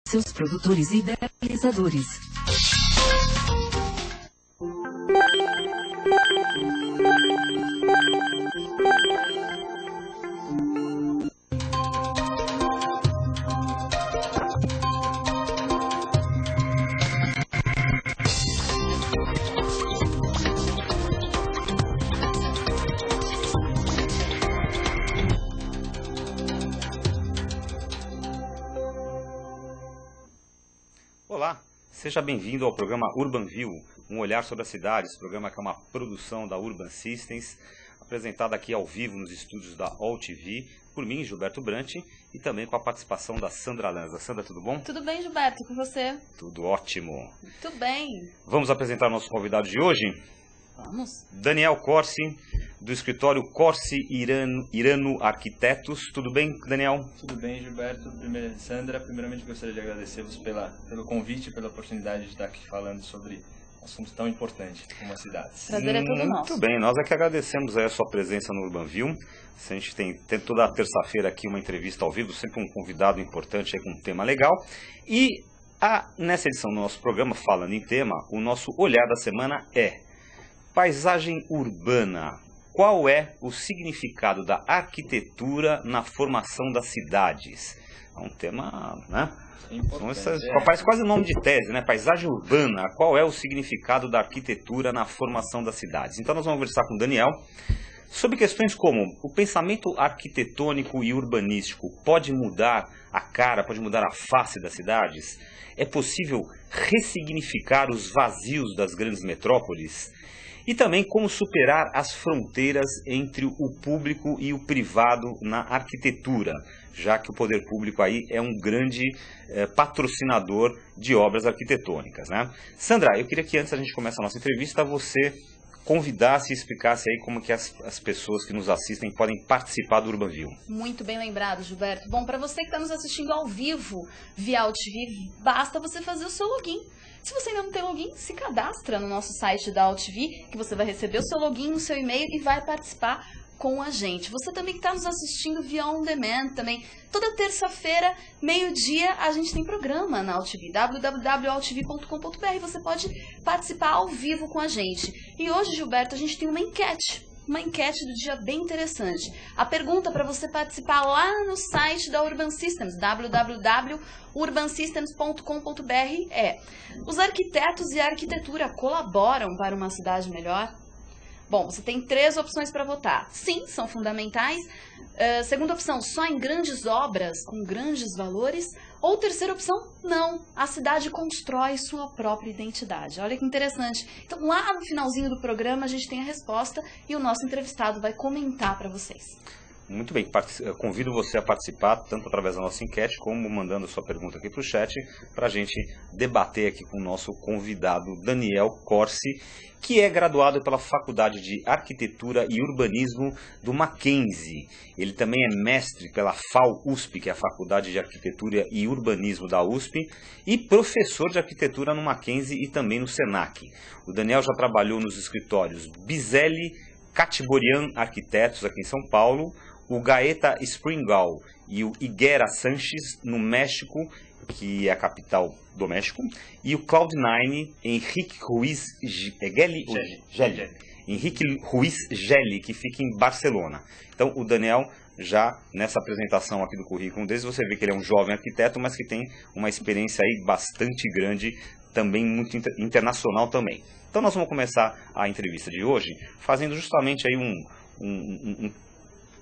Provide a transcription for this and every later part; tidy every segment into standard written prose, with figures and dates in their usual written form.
seus produtores e idealizadores. Olá, seja bem-vindo ao programa Urban View, um olhar sobre as cidades, programa que é uma produção da Urban Systems, apresentado aqui ao vivo nos estúdios da All TV, por mim, Gilberto Branti, e também com a participação da Sandra Lanza. Sandra, tudo bom? Tudo bem, Gilberto, com você? Tudo ótimo. Muito bem. Vamos apresentar nosso convidado de hoje? Vamos. Daniel Corsi, do escritório Corsi Irano Arquitetos. Tudo bem, Daniel? Tudo bem, Gilberto. Sandra, primeiramente gostaria de agradecer-vos pelo convite, pela oportunidade de estar aqui falando sobre assuntos tão importantes como as cidades. Prazer é todo nosso. Muito bem, nós é que agradecemos a sua presença no Urban View. A gente tem toda terça-feira aqui uma entrevista ao vivo, sempre um convidado importante aí com um tema legal. E nessa edição do nosso programa, falando em tema, o nosso olhar da semana é paisagem urbana. Qual é o significado da arquitetura na formação das cidades? É um tema, né? Parece quase o nome de tese, né? Paisagem urbana. Qual é o significado da arquitetura na formação das cidades? Então nós vamos conversar com o Daniel sobre questões como o pensamento arquitetônico e urbanístico pode mudar a cara, pode mudar a face das cidades? É possível ressignificar os vazios das grandes metrópoles? E também como superar as fronteiras entre o público e o privado na arquitetura, já que o poder público aí é um grande patrocinador de obras arquitetônicas, né? Sandra, eu queria que antes da gente começar a nossa entrevista, você convidasse e explicasse aí como que as pessoas que nos assistem podem participar do Urban View. Muito bem lembrado, Gilberto. Bom, para você que está nos assistindo ao vivo via All TV, basta você fazer o seu login. Se você ainda não tem login, se cadastra no nosso site da All TV, que você vai receber o seu login no seu e-mail e vai participar com a gente. Você também que está nos assistindo via On Demand também. Toda terça-feira, meio-dia, a gente tem programa na All TV, www.alltv.com.br. Você pode participar ao vivo com a gente. E hoje, Gilberto, a gente tem uma enquete do dia bem interessante. A pergunta para você participar lá no site da Urban Systems, www.urbansystems.com.br é: os arquitetos e a arquitetura colaboram para uma cidade melhor? Bom, você tem 3 opções para votar. Sim, são fundamentais. Segunda opção, só em grandes obras, com grandes valores. Ou terceira opção, não. A cidade constrói sua própria identidade. Olha que interessante. Então, lá no finalzinho do programa, a gente tem a resposta e o nosso entrevistado vai comentar para vocês. Muito bem, convido você a participar, tanto através da nossa enquete, como mandando sua pergunta aqui para o chat, para a gente debater aqui com o nosso convidado Daniel Corsi, que é graduado pela Faculdade de Arquitetura e Urbanismo do Mackenzie. Ele também é mestre pela FAU-USP, que é a Faculdade de Arquitetura e Urbanismo da USP, e professor de arquitetura no Mackenzie e também no Senac. O Daniel já trabalhou nos escritórios Bizelli, Catiborian Arquitetos, aqui em São Paulo, o Gaeta Springal e o Higuera Sanches, no México, que é a capital do México, e o Cloud9, Henrique Ruiz Gelli, que fica em Barcelona. Então, o Daniel, já nessa apresentação aqui do currículo dele, você vê que ele é um jovem arquiteto, mas que tem uma experiência aí bastante grande, também muito internacional também. Então, nós vamos começar a entrevista de hoje fazendo justamente aí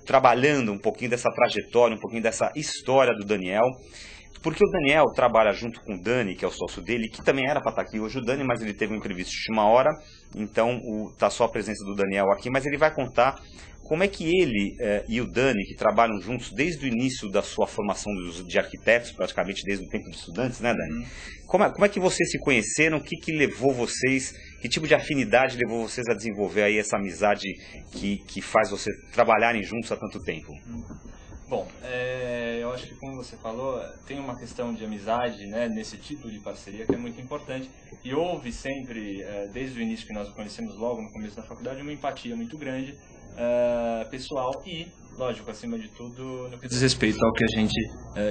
trabalhando um pouquinho dessa trajetória, um pouquinho dessa história do Daniel, porque o Daniel trabalha junto com o Dani, que é o sócio dele, que também era para estar aqui hoje o Dani, mas ele teve um imprevisto de última hora, então tá só a presença do Daniel aqui, mas ele vai contar como é que ele e o Dani, que trabalham juntos desde o início da sua formação de arquitetos, praticamente desde o tempo de estudantes, né, Dani? Como é que vocês se conheceram? O que levou vocês, que tipo de afinidade levou vocês a desenvolver aí essa amizade que faz vocês trabalharem juntos há tanto tempo? Bom, eu acho que, como você falou, tem uma questão de amizade, né, nesse tipo de parceria que é muito importante. E houve sempre, desde o início que nós o conhecemos logo no começo da faculdade, uma empatia muito grande, pessoal, e lógico, acima de tudo, no que diz respeito ao que a gente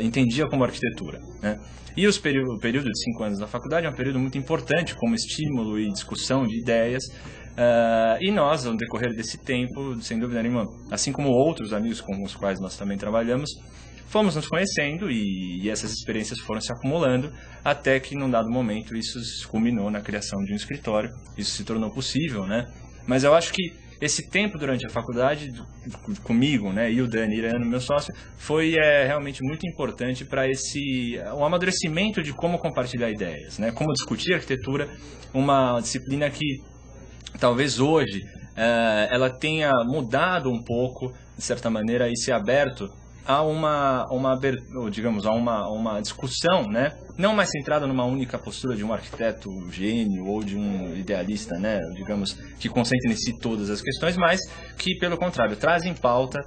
entendia como arquitetura, né? E o período de 5 anos da faculdade é um período muito importante como estímulo e discussão de ideias, e nós, no decorrer desse tempo, sem dúvida nenhuma, assim como outros amigos com os quais nós também trabalhamos, fomos nos conhecendo e essas experiências foram se acumulando até que, num dado momento, isso culminou na criação de um escritório. Isso se tornou possível, né? Mas eu acho que esse tempo durante a faculdade, comigo, né, e o Dani Irano, meu sócio, foi realmente muito importante para um amadurecimento de como compartilhar ideias, né? Como discutir arquitetura, uma disciplina que talvez hoje ela tenha mudado um pouco, de certa maneira, e se aberto a uma discussão, né? Não mais centrada numa única postura de um arquiteto gênio ou de um idealista, né? Digamos, que concentre em si todas as questões, mas que, pelo contrário, traz em pauta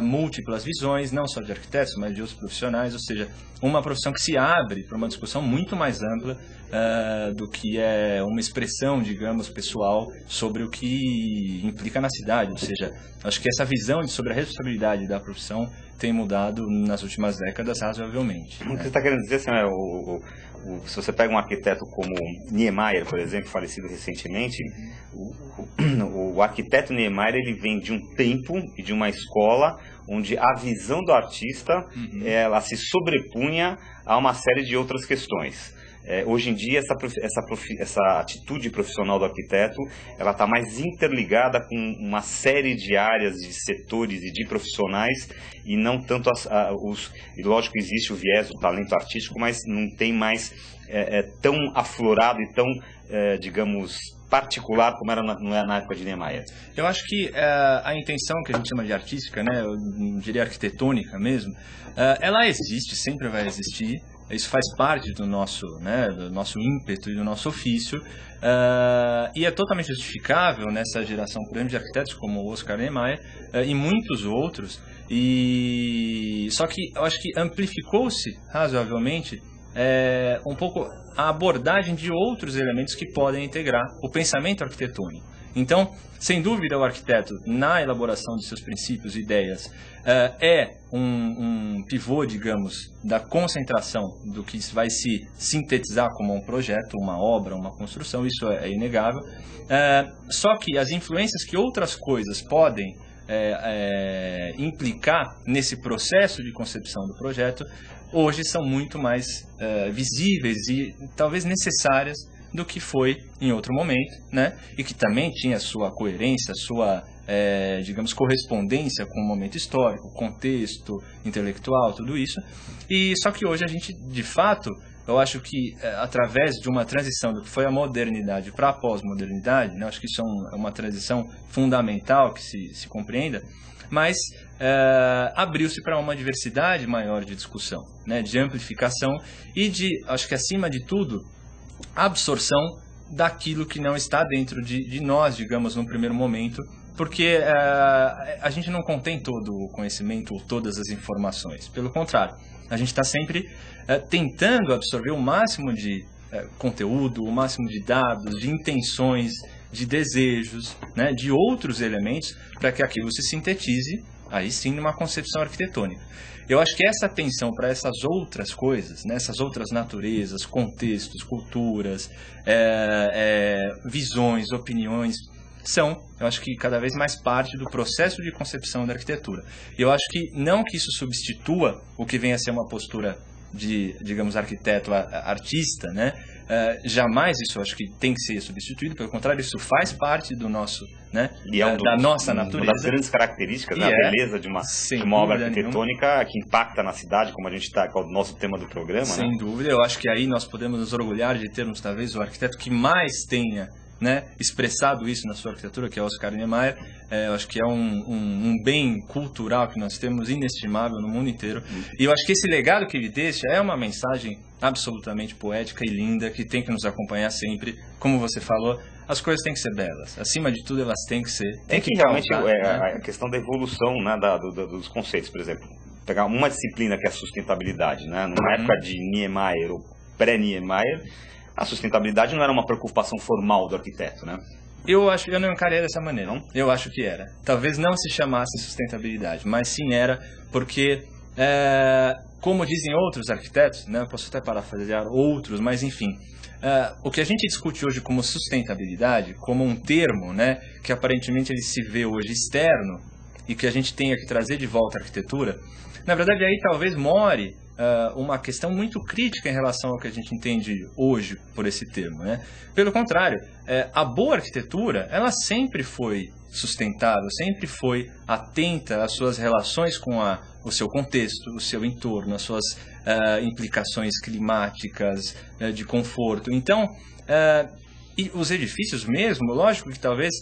múltiplas visões, não só de arquitetos, mas de outros profissionais, ou seja, uma profissão que se abre para uma discussão muito mais ampla do que é uma expressão, digamos, pessoal sobre o que implica na cidade. Ou seja, acho que essa visão sobre a responsabilidade da profissão tem mudado nas últimas décadas razoavelmente. O que você está querendo dizer, assim, se você pega um arquiteto como Niemeyer, por exemplo, falecido recentemente, o arquiteto Niemeyer, ele vem de um tempo e de uma escola onde a visão do artista ela se sobrepunha a uma série de outras questões. Hoje em dia, essa atitude profissional do arquiteto, ela está mais interligada com uma série de áreas, de setores e de profissionais, e não tanto e lógico, existe o viés do talento artístico, mas não tem mais tão aflorado e tão, digamos, particular como era na época de Niemeyer. Eu acho que a intenção que a gente chama de artística, né, eu diria arquitetônica mesmo, ela existe, sempre vai existir. Isso faz parte do nosso ímpeto e do nosso ofício, e é totalmente justificável nessa geração, por exemplo, de arquitetos como o Oscar Niemeyer e muitos outros. Só que eu acho que amplificou-se razoavelmente um pouco a abordagem de outros elementos que podem integrar o pensamento arquitetônico. Então, sem dúvida, o arquiteto, na elaboração de seus princípios e ideias, é um pivô, digamos, da concentração do que vai se sintetizar como um projeto, uma obra, uma construção, isso é inegável. Só que as influências que outras coisas podem implicar nesse processo de concepção do projeto, hoje são muito mais visíveis e talvez necessárias do que foi em outro momento, né? E que também tinha sua coerência, sua, digamos, correspondência com o momento histórico, contexto intelectual, tudo isso. E só que hoje a gente, de fato, eu acho que através de uma transição do que foi a modernidade para a pós-modernidade, né? Acho que isso é uma transição fundamental que se compreenda, mas abriu-se para uma diversidade maior de discussão, né? De amplificação e de, acho que acima de tudo, absorção daquilo que não está dentro de nós, digamos, num primeiro momento, porque a gente não contém todo o conhecimento ou todas as informações. Pelo contrário, a gente está sempre tentando absorver o máximo de conteúdo, o máximo de dados, de intenções, de desejos, né, de outros elementos, para que aquilo se sintetize, aí sim, numa concepção arquitetônica. Eu acho que essa atenção para essas outras coisas, né, essas outras naturezas, contextos, culturas, visões, opiniões, eu acho que cada vez mais parte do processo de concepção da arquitetura. Eu acho que não que isso substitua o que vem a ser uma postura de, digamos, arquiteto artista, né? Jamais isso acho que tem que ser substituído, pelo contrário, isso faz parte do nosso, né? E da nossa natureza. Uma das grandes características, a beleza de uma obra arquitetônica nenhuma, que impacta na cidade, como a gente está, que é o nosso tema do programa. Sem dúvida, eu acho que aí nós podemos nos orgulhar de termos talvez o arquiteto que mais tenha, né, expressado isso na sua arquitetura, que é Oscar Niemeyer. Eu acho que é um bem cultural que nós temos inestimável no mundo inteiro. E eu acho que esse legado que ele deixa é uma mensagem absolutamente poética e linda, que tem que nos acompanhar sempre. Como você falou, as coisas têm que ser belas. Acima de tudo, elas têm que ser... Tem que realmente, né? A questão da evolução, né, dos conceitos, por exemplo. Pegar uma disciplina que é a sustentabilidade, né? Numa época de Niemeyer ou pré-Niemeyer, a sustentabilidade não era uma preocupação formal do arquiteto, né? Eu não encarei dessa maneira. Não? Eu acho que era. Talvez não se chamasse sustentabilidade, mas sim era porque, como dizem outros arquitetos, né, eu posso até parafrasear outros, mas enfim, o que a gente discute hoje como sustentabilidade, como um termo, né, que aparentemente ele se vê hoje externo e que a gente tenha que trazer de volta à arquitetura, na verdade aí talvez more uma questão muito crítica em relação ao que a gente entende hoje por esse termo, né? Pelo contrário, a boa arquitetura, ela sempre foi sustentável, sempre foi atenta às suas relações com o seu contexto, o seu entorno, as suas implicações climáticas, de conforto. Então, e os edifícios mesmo, lógico que talvez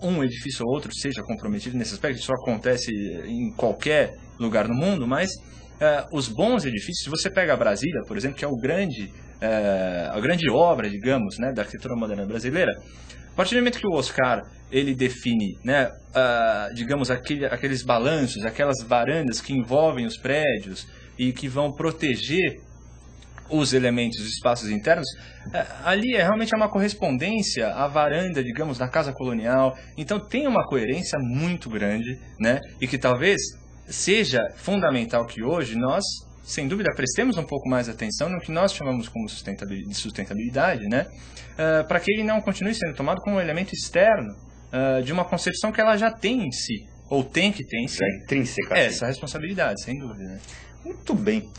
um edifício ou outro seja comprometido nesse aspecto, isso acontece em qualquer lugar no mundo, mas os bons edifícios, se você pega Brasília, por exemplo, que é a grande obra, digamos, né, da arquitetura moderna brasileira, a partir do momento que o Oscar ele define, né, digamos, aqueles balanços, aquelas varandas que envolvem os prédios e que vão proteger os elementos, os espaços internos, ali realmente é uma correspondência à varanda, digamos, da casa colonial. Então tem uma coerência muito grande, né, e que talvez seja fundamental que hoje nós, sem dúvida, prestemos um pouco mais atenção no que nós chamamos como sustentabilidade, né? Para que ele não continue sendo tomado como um elemento externo de uma concepção que ela já tem em si, ou tem que ter em si. Já é intrínseca. Essa responsabilidade, sem dúvida. Né? Muito bem.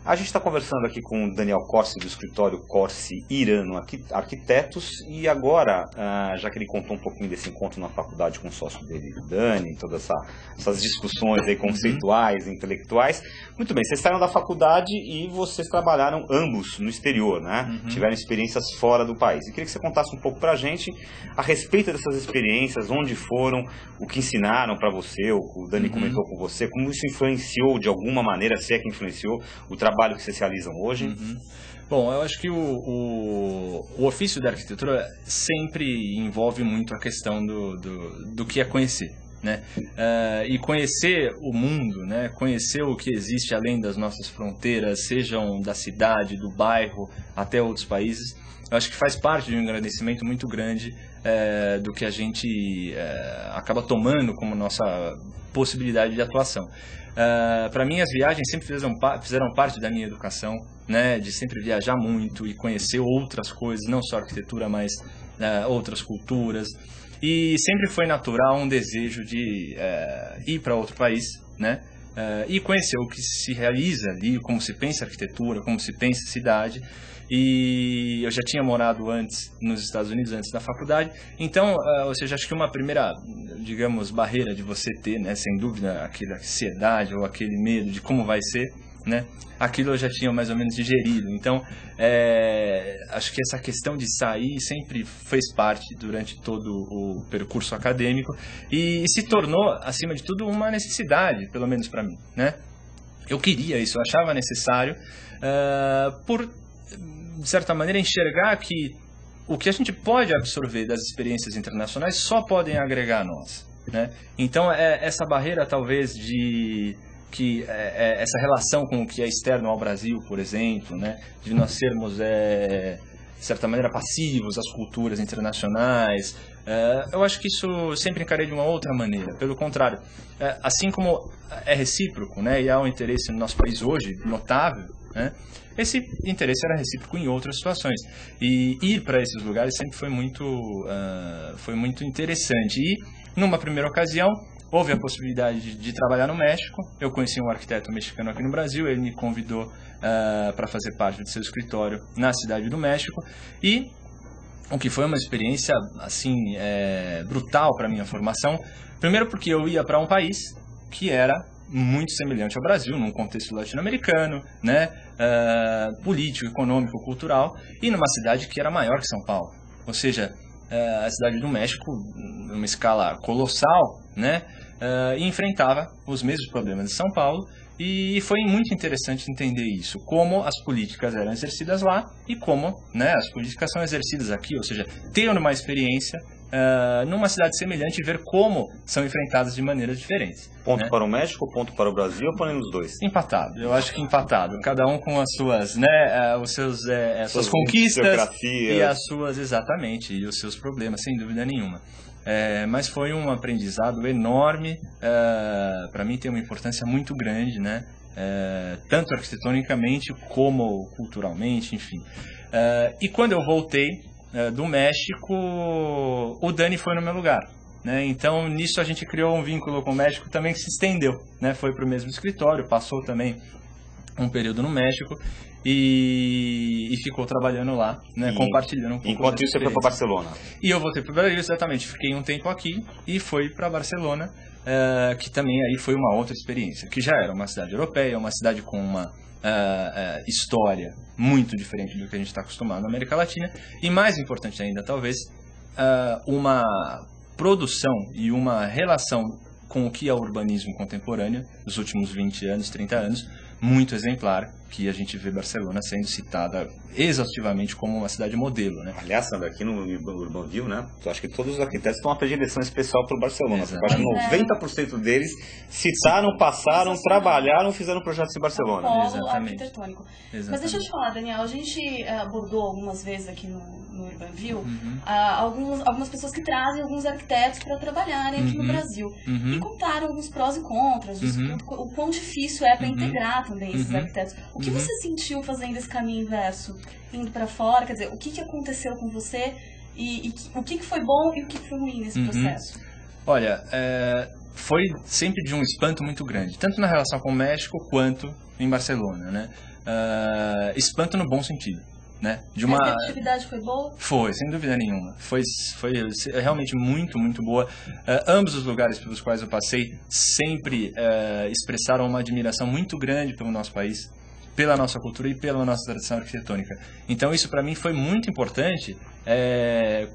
A gente está conversando aqui com o Daniel Corsi, do escritório Corsi Irano Arquitetos, e agora, já que ele contou um pouquinho desse encontro na faculdade com o sócio dele, Dani, todas essas discussões aí conceituais, intelectuais, muito bem, vocês saíram da faculdade e vocês trabalharam ambos no exterior, né? Tiveram experiências fora do país. E queria que você contasse um pouco pra gente a respeito dessas experiências, onde foram, o que ensinaram para você, o Dani comentou com você, como isso influenciou de alguma maneira, se é que influenciou, o trabalho que vocês realizam hoje? Bom, eu acho que o ofício da arquitetura sempre envolve muito a questão do que é conhecer, né? E conhecer o mundo, né? Conhecer o que existe além das nossas fronteiras, sejam da cidade, do bairro, até outros países, eu acho que faz parte de um engrandecimento muito grande do que a gente acaba tomando como nossa possibilidade de atuação. Para mim, as viagens sempre fizeram parte da minha educação, né, de sempre viajar muito e conhecer outras coisas, não só arquitetura, mas outras culturas. E sempre foi natural um desejo de ir para outro país, né, e conhecer o que se realiza ali, como se pensa arquitetura, como se pensa cidade. E eu já tinha morado antes nos Estados Unidos, antes da faculdade. Então, ou seja, acho que uma primeira, digamos, barreira de você ter, né, sem dúvida, aquela ansiedade ou aquele medo de como vai ser, né, aquilo eu já tinha mais ou menos digerido. Então, acho que essa questão de sair sempre fez parte durante todo o percurso acadêmico e se tornou, acima de tudo, uma necessidade, pelo menos para mim, né? Eu queria isso, eu achava necessário, por de certa maneira, enxergar que o que a gente pode absorver das experiências internacionais só podem agregar a nós, né? Então, essa barreira, talvez, essa relação com o que é externo ao Brasil, por exemplo, né? De nós sermos, de certa maneira, passivos às culturas internacionais, eu acho que isso sempre encarei de uma outra maneira. Pelo contrário, assim como é recíproco, né? E há um interesse no nosso país hoje notável, né? Esse interesse era recíproco em outras situações. E ir para esses lugares sempre foi muito interessante. E, numa primeira ocasião, houve a possibilidade de trabalhar no México. Eu conheci um arquiteto mexicano aqui no Brasil, ele me convidou para fazer parte do seu escritório na cidade do México. E o que foi uma experiência assim, brutal para a minha formação. Primeiro porque eu ia para um país que era muito semelhante ao Brasil, num contexto latino-americano, né, político, econômico, cultural, e numa cidade que era maior que São Paulo. Ou seja, a cidade do México, numa escala colossal, né, e enfrentava os mesmos problemas de São Paulo, e foi muito interessante entender isso, como as políticas eram exercidas lá e como, né, as políticas são exercidas aqui, ou seja, ter uma experiência numa cidade semelhante e ver como são enfrentadas de maneiras diferentes. Ponto né? para o México, ponto para o Brasil ou para os dois? Empatado, eu acho que empatado. Cada um com as suas, né, as suas conquistas e as suas, exatamente, e os seus problemas, sem dúvida nenhuma. Mas foi um aprendizado enorme, para mim tem uma importância muito grande, né? Tanto arquitetonicamente como culturalmente, enfim. E quando eu voltei do México, o Dani foi no meu lugar. Né? Então, nisso a gente criou um vínculo com o México também que se estendeu. Né? Foi para o mesmo escritório, passou também um período no México e ficou trabalhando lá, né? Compartilhando um pouco. Enquanto isso, você foi para Barcelona? E eu voltei para o Brasil, exatamente. Fiquei um tempo aqui e fui para Barcelona, que também aí foi uma outra experiência, que já era uma cidade europeia, uma cidade com uma história muito diferente do que a gente está acostumado na América Latina, e mais importante ainda, talvez, uma produção e uma relação com o que é o urbanismo contemporâneo dos últimos 20 anos, 30 anos, muito exemplar, que a gente vê Barcelona sendo citada exaustivamente como uma cidade modelo, né? Aliás, Sandra, aqui no Urbanville, né? Eu acho que todos os arquitetos estão a predileção especial para o Barcelona. Acho que 90% deles citaram, passaram, trabalharam, fizeram projetos em Barcelona. É um polo arquitetônico. Exatamente. Mas deixa eu te falar, Daniel, a gente abordou algumas vezes aqui no Urbanville algumas pessoas que trazem alguns arquitetos para trabalharem aqui no Brasil. E contaram alguns prós e contras, o quão difícil é para integrar também esses arquitetos. O que você sentiu fazendo esse caminho inverso, indo para fora? Quer dizer, o que aconteceu com você e o que foi bom e o que foi ruim nesse processo? Olha, foi sempre de um espanto muito grande, tanto na relação com o México quanto em Barcelona, né? Espanto no bom sentido. Né? A atividade foi boa? Foi, sem dúvida nenhuma. Foi realmente muito, muito boa. Ambos os lugares pelos quais eu passei sempre expressaram uma admiração muito grande pelo nosso país, pela nossa cultura e pela nossa tradição arquitetônica. Então isso para mim foi muito importante,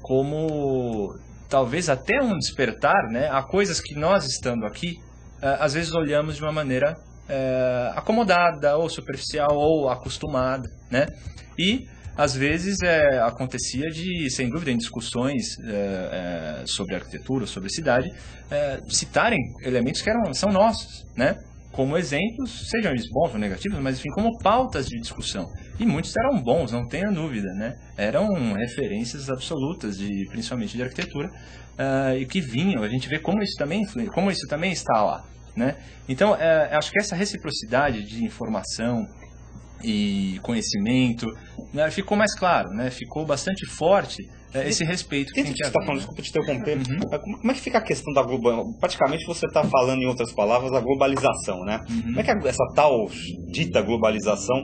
como talvez até um despertar, né, a coisas que nós estando aqui, às vezes olhamos de uma maneira acomodada, ou superficial, ou acostumada, né? E às vezes acontecia sem dúvida, em discussões sobre arquitetura, sobre cidade, citarem elementos que são nossos, né? Como exemplos, sejam eles bons ou negativos, mas enfim, como pautas de discussão. E muitos eram bons, não tenha dúvida, né? Eram referências absolutas, principalmente de arquitetura, e que vinham, a gente vê como isso também está lá, né? Então, acho que essa reciprocidade de informação e conhecimento, né, ficou mais claro, né? Ficou bastante forte esse respeito que tem que haver. Desculpa te interromper. Como é que fica a questão da globalização? Praticamente você está falando, em outras palavras, a globalização, né? Como é que essa tal dita globalização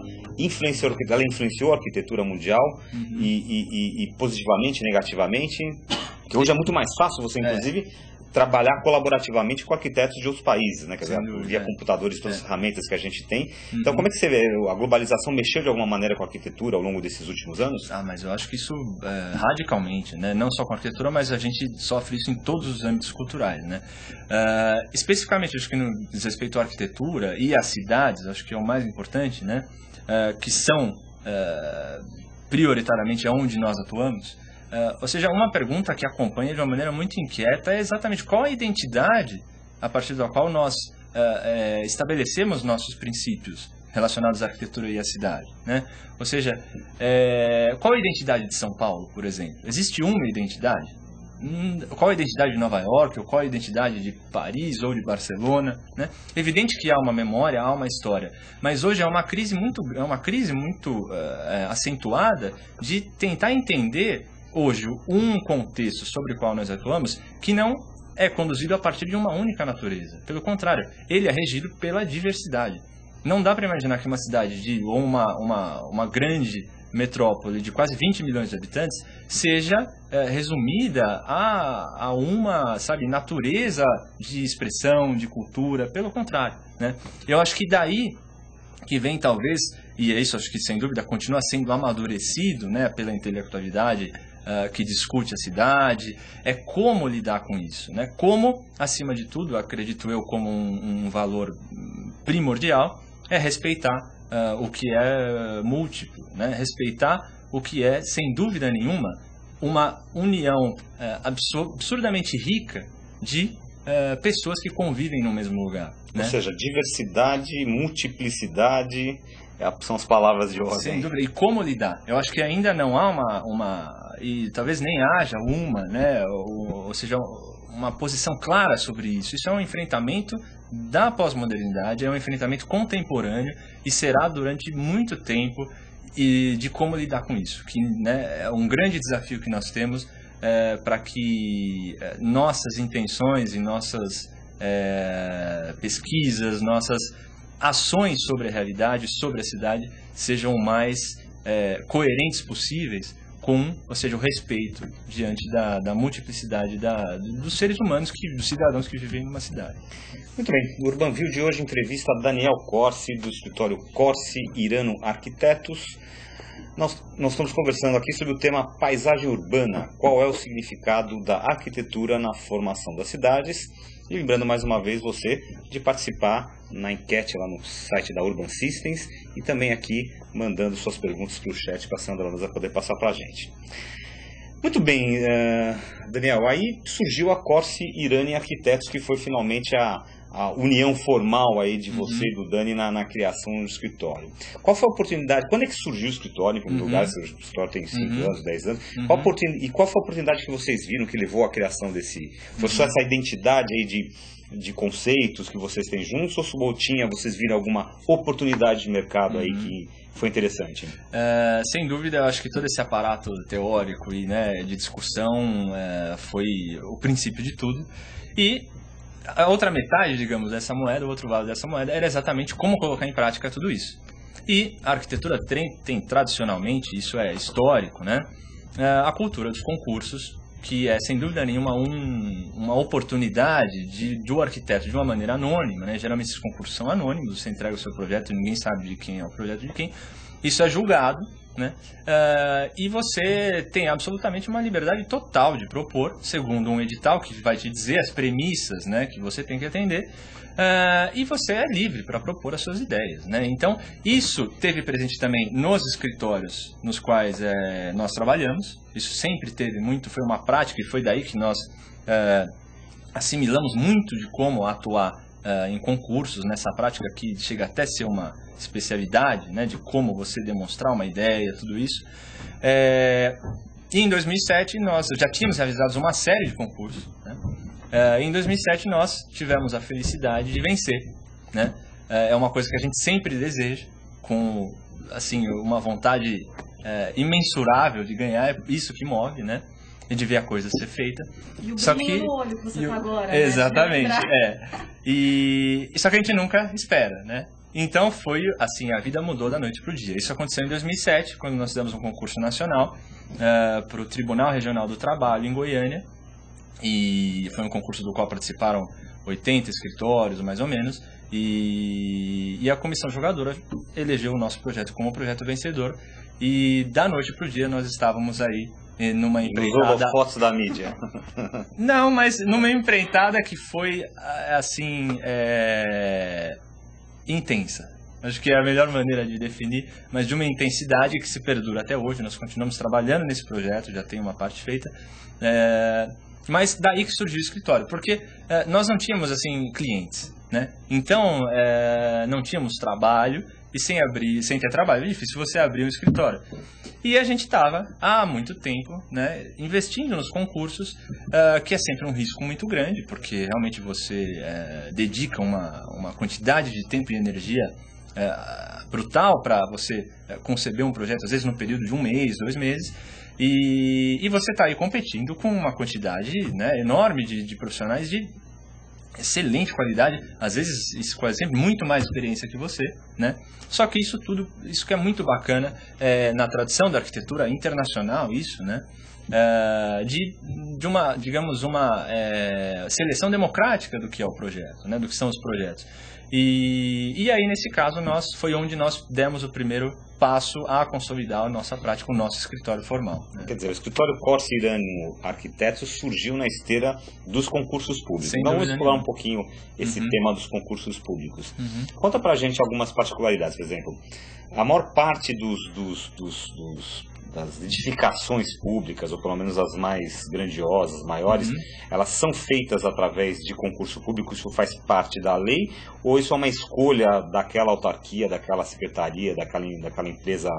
ela influenciou a arquitetura mundial e positivamente, negativamente? Que hoje é muito mais fácil você, inclusive, trabalhar colaborativamente com arquitetos de outros países, né? Quer dizer, via computadores, todas as ferramentas que a gente tem. Então, como é que você vê? A globalização mexeu de alguma maneira com a arquitetura ao longo desses últimos anos? Mas eu acho que isso radicalmente, né? Não só com a arquitetura, mas a gente sofre isso em todos os âmbitos culturais, né? Especificamente, acho que no diz respeito à arquitetura e às cidades, acho que é o mais importante, né? Que são prioritariamente onde nós atuamos. Ou seja, uma pergunta que acompanha de uma maneira muito inquieta é exatamente qual a identidade a partir da qual nós estabelecemos nossos princípios relacionados à arquitetura e à cidade, né? Ou seja, qual a identidade de São Paulo, por exemplo? Existe uma identidade? Qual a identidade de Nova York, ou qual a identidade de Paris ou de Barcelona, né? Evidente que há uma memória, há uma história, mas hoje é uma crise muito acentuada de tentar entender hoje um contexto sobre o qual nós atuamos que não é conduzido a partir de uma única natureza. Pelo contrário, ele é regido pela diversidade. Não dá para imaginar que uma cidade ou uma grande metrópole de quase 20 milhões de habitantes seja resumida a uma, natureza de expressão, de cultura. Pelo contrário, né? Eu acho que daí que vem talvez, e isso acho que sem dúvida continua sendo amadurecido, né, pela intelectualidade que discute a cidade, é como lidar com isso, né? Como, acima de tudo, acredito eu como um valor primordial, é respeitar o que é múltiplo, né? Respeitar o que é, sem dúvida nenhuma, uma união absurdamente rica de pessoas que convivem no mesmo lugar. Né? Ou seja, diversidade, multiplicidade, são as palavras de ordem. Sem dúvida. E como lidar? Eu acho que ainda não há e talvez nem haja né? Ou seja, uma posição clara sobre isso. Isso é um enfrentamento da pós-modernidade, é um enfrentamento contemporâneo e será durante muito tempo, e de como lidar com isso, que, né, é um grande desafio que nós temos para que nossas intenções e nossas pesquisas, nossas ações sobre a realidade, sobre a cidade, sejam o mais coerentes possíveis com, ou seja, o respeito diante da multiplicidade dos seres humanos, dos cidadãos que vivem numa cidade. Muito bem, o Urbanview de hoje entrevista Daniel Corsi, do escritório Corsi Irano Arquitetos. Nós estamos conversando aqui sobre o tema paisagem urbana, qual é o significado da arquitetura na formação das cidades. E lembrando mais uma vez você de participar na enquete lá no site da Urban Systems e também aqui mandando suas perguntas para o chat, para a Sandra vai poder passar para a gente. Muito bem, Daniel, aí surgiu a Corsi Irano Arquitetos, que foi finalmente a união formal aí de você e do Dani na criação do escritório. Qual foi a oportunidade, quando é que surgiu o escritório, em primeiro lugar, o escritório tem 5 anos, 10 anos, qual foi a oportunidade que vocês viram que levou à criação desse, foi só essa identidade aí de conceitos que vocês têm juntos, ou vocês viram alguma oportunidade de mercado aí que foi interessante? Sem dúvida, eu acho que todo esse aparato teórico e, né, de discussão foi o princípio de tudo, e a outra metade, digamos, dessa moeda, o outro lado dessa moeda, era exatamente como colocar em prática tudo isso. E a arquitetura tem tradicionalmente, isso é histórico, né, a cultura dos concursos, que é, sem dúvida nenhuma, uma oportunidade do arquiteto, de uma maneira anônima, né? Geralmente esses concursos são anônimos, você entrega o seu projeto e ninguém sabe de quem é o projeto de quem. Isso é julgado, né? E você tem absolutamente uma liberdade total de propor, segundo um edital que vai te dizer as premissas, né, que você tem que atender, e você é livre para propor as suas ideias, né? Então, isso teve presente também nos escritórios nos quais nós trabalhamos. Isso sempre teve muito, foi uma prática, e foi daí que nós assimilamos muito de como atuar em concursos, nessa prática que chega até a ser uma especialidade, né, de como você demonstrar uma ideia, tudo isso. E em 2007 nós já tínhamos realizado uma série de concursos, né? Em 2007 nós tivemos a felicidade de vencer, né? É uma coisa que a gente sempre deseja, com assim, uma vontade imensurável de ganhar, é isso que move, né? E de ver a coisa ser feita. E o só brilho que no olho que você tá agora, exatamente, né? Só que a gente nunca espera, né? Então foi assim, a vida mudou da noite para o dia. Isso aconteceu em 2007, quando nós fizemos um concurso nacional para o Tribunal Regional do Trabalho em Goiânia, e foi um concurso do qual participaram 80 escritórios, mais ou menos, e a comissão jogadora elegeu o nosso projeto como projeto vencedor, e da noite para o dia nós estávamos aí numa empreitada... fotos da mídia. Não, mas numa empreitada que foi, assim, intensa. Acho que é a melhor maneira de definir, mas de uma intensidade que se perdura até hoje. Nós continuamos trabalhando nesse projeto, já tem uma parte feita. Mas daí que surgiu o escritório, porque nós não tínhamos, assim, clientes, né? Então, não tínhamos trabalho, e sem ter trabalho é difícil você abrir um escritório. E a gente estava há muito tempo, né, investindo nos concursos, que é sempre um risco muito grande, porque realmente você dedica uma quantidade de tempo e energia brutal para você conceber um projeto, às vezes no período de 1 mês, 2 meses, e você está aí competindo com uma quantidade, né, enorme de profissionais de excelente qualidade, às vezes quase sempre muito mais experiência que você, né? Só que isso que é muito bacana na tradição da arquitetura internacional, isso, né? De uma, digamos, uma seleção democrática do que é o projeto, né? Do que são os projetos. E aí, nesse caso, foi onde nós demos o primeiro passo a consolidar a nossa prática, o nosso escritório formal, né? Quer dizer, o escritório Corsi Irano Arquitetos surgiu na esteira dos concursos públicos. Então, vamos explorar um pouquinho esse tema dos concursos públicos. Conta pra gente algumas particularidades, por exemplo. A maior parte das edificações públicas, ou pelo menos as mais grandiosas, maiores, elas são feitas através de concurso público? Isso faz parte da lei? Ou isso é uma escolha daquela autarquia, daquela secretaria, daquela empresa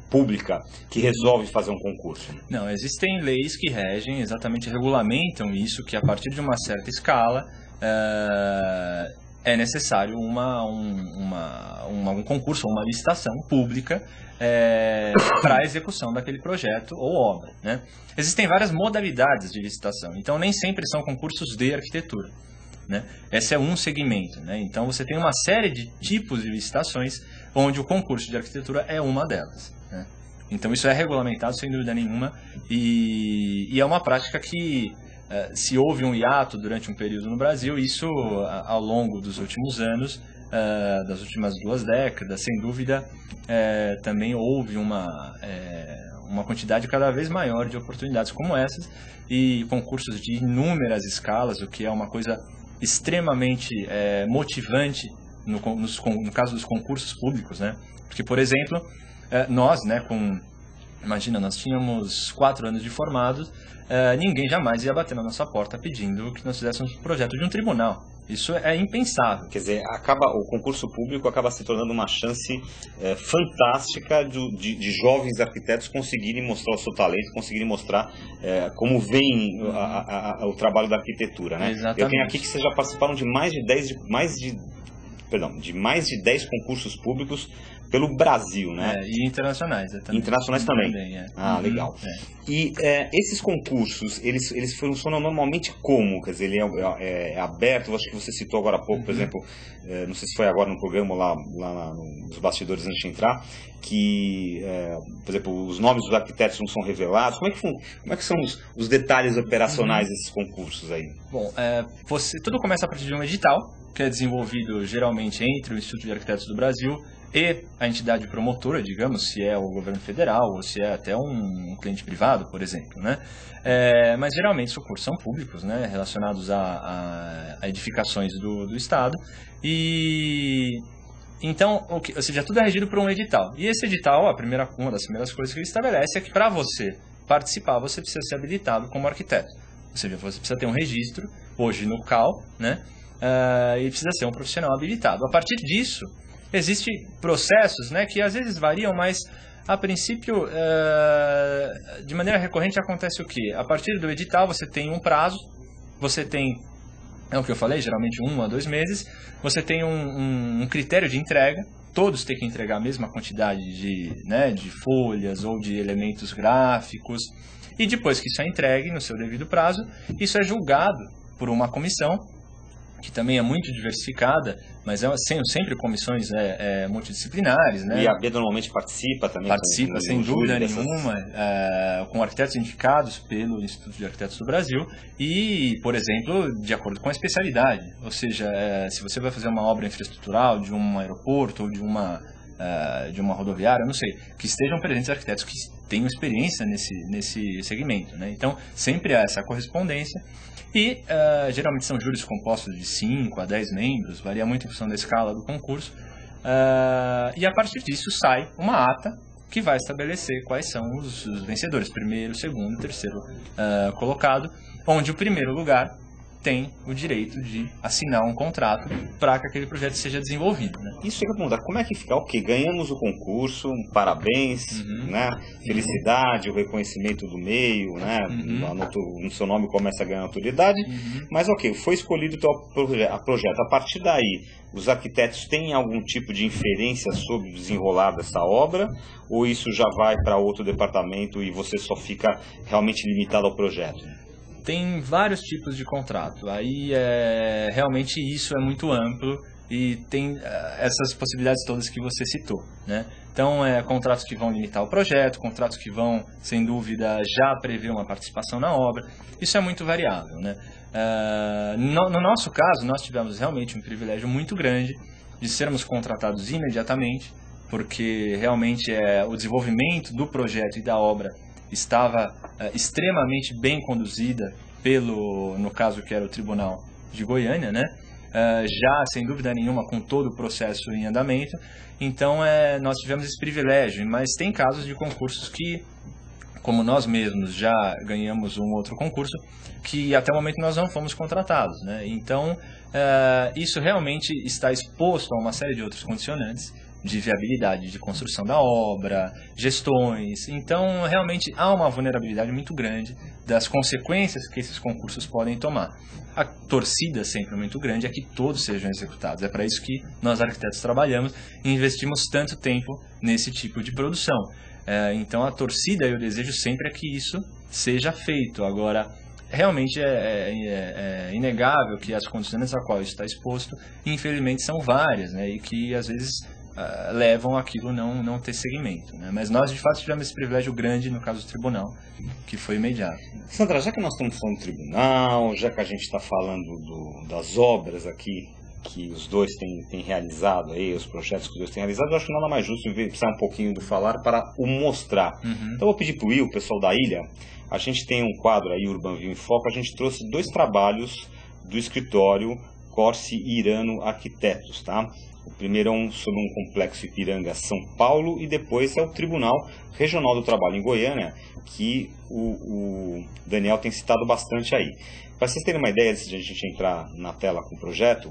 pública que resolve fazer um concurso? Não, existem leis que regem, exatamente regulamentam isso, que a partir de uma certa escala é necessário um concurso, uma licitação pública para a execução daquele projeto ou obra, né? Existem várias modalidades de licitação, então nem sempre são concursos de arquitetura, né? Esse é um segmento, né? Então você tem uma série de tipos de licitações onde o concurso de arquitetura é uma delas, né? Então isso é regulamentado sem dúvida nenhuma e é uma prática que se houve um hiato durante um período no Brasil, isso ao longo dos últimos anos, das últimas 2 décadas, sem dúvida, também houve uma quantidade cada vez maior de oportunidades como essas e concursos de inúmeras escalas, o que é uma coisa extremamente motivante no caso dos concursos públicos, né? Porque, por exemplo, nós, né, imagina, nós tínhamos 4 anos de formados, ninguém jamais ia bater na nossa porta pedindo que nós fizéssemos um projeto de um tribunal. Isso é impensável. Quer dizer, o concurso público acaba se tornando uma chance fantástica de jovens arquitetos conseguirem mostrar o seu talento, conseguirem mostrar como vem o trabalho da arquitetura, né? Exatamente. Eu tenho aqui que vocês já participaram de mais de 10 concursos públicos pelo Brasil, né? E internacionais também. Internacionais também. Legal. E esses concursos, eles funcionam normalmente como? Quer dizer, ele é aberto, acho que você citou agora há pouco, por exemplo, não sei se foi agora no programa, lá nos bastidores antes de entrar, que, por exemplo, os nomes dos arquitetos não são revelados. Como é que são os detalhes operacionais desses concursos aí? Bom, tudo começa a partir de um edital, que é desenvolvido geralmente entre o Instituto de Arquitetos do Brasil e a entidade promotora, digamos, se é o governo federal ou se é até um cliente privado, por exemplo, né? Mas geralmente os concursos são públicos, né? Relacionados a edificações do Estado. E então, ou seja, tudo é regido por um edital. E esse edital, uma das primeiras coisas que ele estabelece é que para você participar, você precisa ser habilitado como arquiteto. Ou seja, você precisa ter um registro, hoje no CAL, né? E precisa ser um profissional habilitado. A partir disso, existem processos, né, que às vezes variam, mas a princípio, de maneira recorrente, acontece o quê? A partir do edital, você tem um prazo, você tem, é o que eu falei, geralmente 1 a 2 meses, você tem um critério de entrega, todos têm que entregar a mesma quantidade de folhas ou de elementos gráficos, e depois que isso é entregue no seu devido prazo, isso é julgado por uma comissão, que também é muito diversificada, mas são sempre comissões multidisciplinares, né? E a B normalmente participa também? Participa, sem dúvida nenhuma, com arquitetos indicados pelo Instituto de Arquitetos do Brasil e, por exemplo, de acordo com a especialidade. Ou seja, se você vai fazer uma obra infraestrutural de um aeroporto ou de uma rodoviária, não sei, que estejam presentes arquitetos que tenham experiência nesse segmento, né? Então, sempre há essa correspondência. E geralmente são júris compostos de 5 a 10 membros, varia muito em função da escala do concurso. E a partir disso sai uma ata que vai estabelecer quais são os vencedores, primeiro, segundo, terceiro colocado, onde o primeiro lugar tem o direito de assinar um contrato para que aquele projeto seja desenvolvido, né? Isso fica para mudar. Como é que fica? Ok, ganhamos o concurso, parabéns, né? Felicidade, o reconhecimento do meio, né? No seu nome começa a ganhar autoridade, mas ok, foi escolhido o projeto. A partir daí, os arquitetos têm algum tipo de inferência sobre o desenrolar dessa obra, ou isso já vai para outro departamento e você só fica realmente limitado ao projeto? Tem vários tipos de contrato, aí realmente isso é muito amplo e tem essas possibilidades todas que você citou, né? Então, contratos que vão limitar o projeto, contratos que vão, sem dúvida, já prever uma participação na obra, isso é muito variável, né? No nosso caso, nós tivemos realmente um privilégio muito grande de sermos contratados imediatamente, porque realmente o desenvolvimento do projeto e da obra estava extremamente bem conduzida no caso que era o Tribunal de Goiânia, né? Já sem dúvida nenhuma com todo o processo em andamento. Então nós tivemos esse privilégio, mas tem casos de concursos que como nós mesmos já ganhamos um outro concurso, que até o momento nós não fomos contratados, né? Então, isso realmente está exposto a uma série de outros condicionantes, de viabilidade de construção da obra, gestões. Então, realmente há uma vulnerabilidade muito grande das consequências que esses concursos podem tomar. A torcida sempre é muito grande é que todos sejam executados. É para isso que nós arquitetos trabalhamos e investimos tanto tempo nesse tipo de produção. Então, a torcida e o desejo sempre é que isso seja feito. Agora, realmente é inegável que as condições a qual isso está exposto, infelizmente, são várias, né? E que, às vezes, levam aquilo não ter seguimento, né? Mas nós, de fato, tivemos esse privilégio grande no caso do tribunal, que foi imediato. Sandra, já que nós estamos falando do tribunal, já que a gente está falando das obras aqui que os dois têm realizado, aí, os projetos que os dois têm realizado, eu acho que nada mais justo em precisar um pouquinho do falar para o mostrar. Então eu vou pedir para o Will, o pessoal da ilha, a gente tem um quadro aí, Urbanville em Foco, a gente trouxe 2 trabalhos do escritório Corsi Irano Arquitetos, tá? O primeiro é sobre um complexo Ipiranga, São Paulo, e depois é o Tribunal Regional do Trabalho em Goiânia, que o Daniel tem citado bastante aí. Para vocês terem uma ideia, antes de a gente entrar na tela com o projeto,